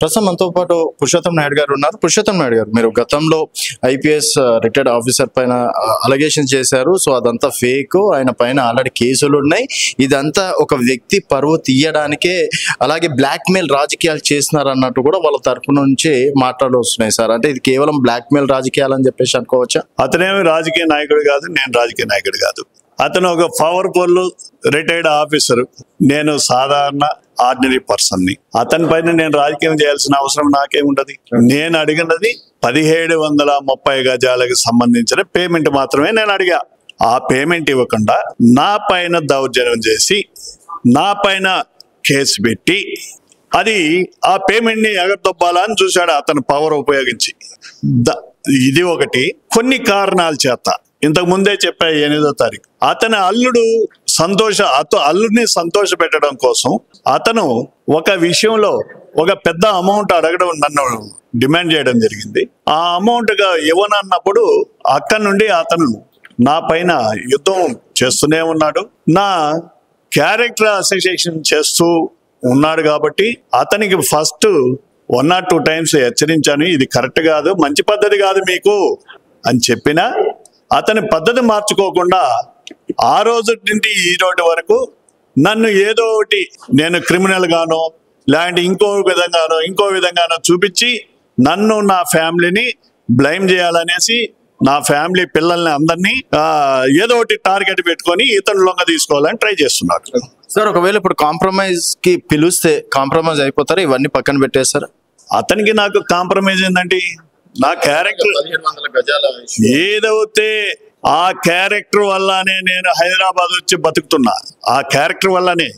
ప్రస్తుతం మనతో పాటు పురుషోత్తం నాయుడు గారు ఉన్నారు. పురుషోత్తం నాయుడు గారు, మీరు గతంలో ఐపీఎస్ రిటైర్డ్ ఆఫీసర్ పైన అలిగేషన్ చేశారు. సో అదంతా ఫేక్, ఆయన పైన ఆల్రెడీ కేసులు ఉన్నాయి. ఇదంతా ఒక వ్యక్తి పరువు తీయడానికే, అలాగే బ్లాక్ మెయిల్ రాజకీయాలు చేస్తున్నారు అన్నట్టు కూడా వాళ్ళ తరపు నుంచి మాట్లాడు వస్తున్నాయి సార్. అంటే ఇది కేవలం బ్లాక్ మెయిల్ రాజకీయాలు అని చెప్పేసి అనుకోవచ్చా? అతనేమి రాజకీయ నాయకుడు కాదు, నేను రాజకీయ నాయకుడు కాదు. అతను ఒక పవర్ఫుల్ రిటైర్డ్ ఆఫీసర్, నేను సాధారణ ఆర్డినరీ పర్సన్ ని. అతని పైన నేను రాజకీయం చేయాల్సిన అవసరం నాకేముంటది? నేను అడిగినది 1730 గజాలకు సంబంధించిన పేమెంట్ మాత్రమే నేను అడిగా. ఆ పేమెంట్ ఇవ్వకుండా నా పైన దౌర్జన్యం చేసి నా పైన కేసు పెట్టి అది ఆ పేమెంట్ ని ఎగరదొబ్బాలని చూశాడు అతను పవర్ ఉపయోగించి. ఇది ఒకటి. కొన్ని కారణాల చేత ఇంతకు ముందే చెప్పా 8వ తారీఖు అతని అల్లుడు అల్లుడిని సంతోష పెట్టడం కోసం అతను ఒక విషయంలో ఒక పెద్ద అమౌంట్ అడగడం, నన్ను డిమాండ్ చేయడం జరిగింది. ఆ అమౌంట్ గా ఇవ్వనన్నప్పుడు అక్కడి నుండి అతను నా పైన యుద్ధం చేస్తూనే ఉన్నాడు. నా క్యారెక్టర్ అసోసియేషన్ చేస్తూ ఉన్నాడు. కాబట్టి అతనికి ఫస్ట్ 1 or 2 times హెచ్చరించాను, ఇది కరెక్ట్ కాదు, మంచి పద్ధతి కాదు మీకు అని చెప్పినా అతని పద్ధతి మార్చుకోకుండా ఆ రోజు నుండి ఈ రోజు వరకు నన్ను ఏదో ఒకటి నేను క్రిమినల్ గానో లేదంటే ఇంకో విధంగానో చూపించి నన్ను నా ఫ్యామిలీని బ్లైమ్ చేయాలనేసి నా ఫ్యామిలీ పిల్లల్ని అందరినీ ఏదో ఒకటి టార్గెట్ పెట్టుకొని ఇతను లొంగ తీసుకోవాలని ట్రై చేస్తున్నాడు సార్. ఒకవేళ ఇప్పుడు కాంప్రమైజ్ కి పిలిస్తే కాంప్రమైజ్ అయిపోతారా? ఇవన్నీ పక్కన పెట్టేస్తారా? అతనికి నాకు కాంప్రమైజ్ ఏంటంటే నా క్యారెక్టర్ ఏదైతే ఆ క్యారెక్టర్ వల్లనే నేను హైదరాబాద్ వచ్చి బతుకుతున్నా. ఆ క్యారెక్టర్ వల్లనే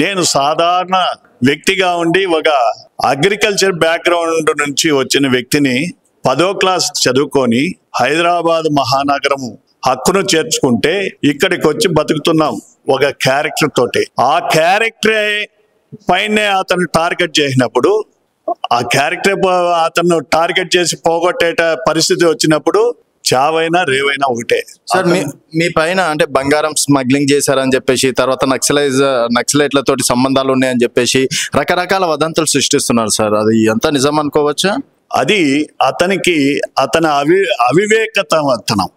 నేను సాధారణ వ్యక్తిగా ఉండి ఒక అగ్రికల్చర్ బ్యాక్గ్రౌండ్ నుంచి వచ్చిన వ్యక్తిని 10వ క్లాస్ చదువుకొని హైదరాబాద్ మహానగరము హక్కును చేర్చుకుంటే ఇక్కడికి వచ్చి బతుకుతున్నాం ఒక క్యారెక్టర్ తోటి. ఆ క్యారెక్టరే పైనే అతను టార్గెట్ చేసినప్పుడు, ఆ క్యారెక్టర్ అతను టార్గెట్ చేసి పోగొట్టే పరిస్థితి వచ్చినప్పుడు చావైనా రేవైనా ఒకటే. సార్, మీ పైన అంటే బంగారం స్మగ్లింగ్ చేశారని చెప్పేసి, తర్వాత నక్సలైట్లతోటి సంబంధాలు ఉన్నాయని చెప్పేసి రకరకాల వదంతులు సృష్టిస్తున్నారు సార్. అది ఎంత నిజం అనుకోవచ్చా? అది అతని అవివేకతనం.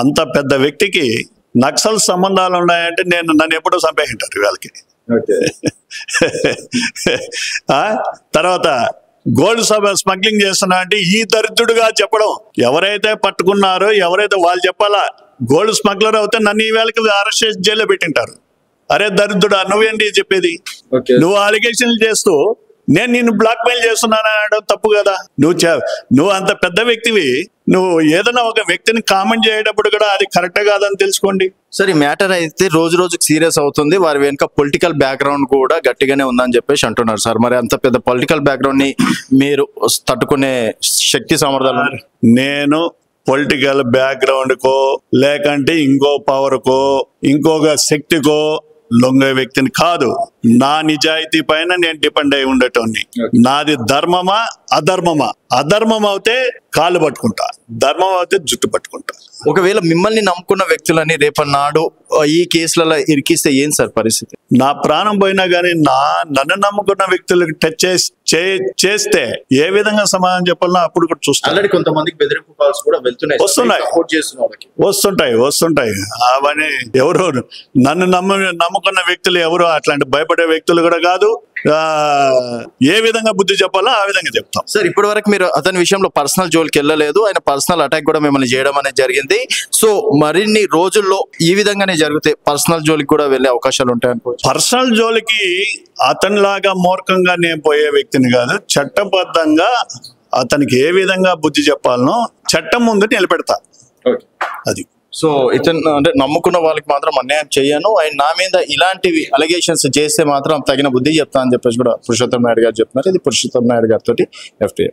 అంత పెద్ద వ్యక్తికి నక్సల్ సంబంధాలు ఉన్నాయంటే నన్ను ఎప్పుడో చంపేసింటారు వాళ్ళకి. తర్వాత గోల్డ్ స్మగ్లింగ్ చేస్తున్నా అంటే ఈ దరిద్రుడుగా చెప్పడం, ఎవరైతే పట్టుకున్నారో ఎవరైతే వాళ్ళు చెప్పాలా. గోల్డ్ స్మగ్లర్ అవుతే నన్ను ఈ వేళకి అరెస్ట్ చేసి జైల్లో పెట్టింటారు. అరే దరిద్రుడా, నువ్వేంటి చెప్పేది? నువ్వు అలిగేషన్లు చేస్తూ నేను నిన్ను బ్లాక్ మెయిల్ చేస్తున్నాను అనడం తప్పు కదా. నువ్వు అంత పెద్ద వ్యక్తివి, నువ్వు ఏదైనా ఒక వ్యక్తిని కామెంట్ చేసేటప్పుడు కూడా అది కరెక్ట్ కాదని తెలుసుకోండి. సార్, ఈ మ్యాటర్ అయితే రోజు రోజుకి సీరియస్ అవుతుంది. వారి వెనుక పొలిటికల్ బ్యాక్గ్రౌండ్ కూడా గట్టిగానే ఉందని చెప్పేసి అంటున్నారు సార్. మరి అంత పెద్ద పొలిటికల్ బ్యాక్గ్రౌండ్ ని మీరు తట్టుకునే శక్తి సామర్థ్యాలు? నేను పొలిటికల్ బ్యాక్గ్రౌండ్ కో లేకంటే ఇంకో పవర్ కో ఇంకొక శక్తికో లొంగే వ్యక్తిని కాదు. నా నిజాయితీ పైన నేను డిపెండ్ అయి ఉండేటోని. నాది ధర్మమా అధర్మమా? అధర్మం అయితే కాళ్ళు పట్టుకుంటా, ధర్మం అయితే జుట్టు పట్టుకుంటా. ఒకవేళ మిమ్మల్ని నమ్ముకున్న వ్యక్తులని రేపన్నాడు ఈ కేసులలో ఇరికిస్తే ఏం సార్ పరిస్థితి? నా ప్రాణం పోయినా కానీ నన్ను నమ్ముకున్న వ్యక్తులకు టచ్ చేస్తే ఏ విధంగా సమాధానం చెప్పాలన్నా అప్పుడు కూడా చూస్తాను. కొంతమందికి బెదిరింపు కాల్స్ కూడా వస్తుంటాయి. అవన్నీ ఎవరు నన్ను నమ్ముకున్న వ్యక్తులు ఎవరు అట్లాంటి భయపడే వ్యక్తులు కూడా కాదు. ఏ విధంగా బుద్ధి చెప్పాలో ఆ విధంగా చెప్తాం సార్. ఇప్పటి వరకు మీరు అతని విషయంలో పర్సనల్ జోలికి వెళ్ళలేదు. ఆయన పర్సనల్ అటాక్ కూడా మిమ్మల్ని చేయడం అనేది జరిగింది. సో మరిన్ని రోజుల్లో ఈ విధంగానే జరిగితే పర్సనల్ జోలికి కూడా వెళ్ళే అవకాశాలు ఉంటాయి అనుకోవచ్చు. పర్సనల్ జోలికి అతనిలాగా మూర్ఖంగా నేను పోయే వ్యక్తిని కాదు. చట్టబద్ధంగా అతనికి ఏ విధంగా బుద్ధి చెప్పాలనో చట్టం ముందు నిలబెడతా. అది. సో ఇతను అంటే నమ్ముకున్న వాళ్ళకి మాత్రం అన్యాయం చేయను, ఆయన నా మీద ఇలాంటివి అలిగేషన్స్ చేస్తే మాత్రం తగిన బుద్ధి చెప్తా అని చెప్పేసి కూడా పురుషోత్తం నాయుడు గారు చెప్తున్నారు. ఇది పురుషోత్తం నాయుడు గారితో FTA.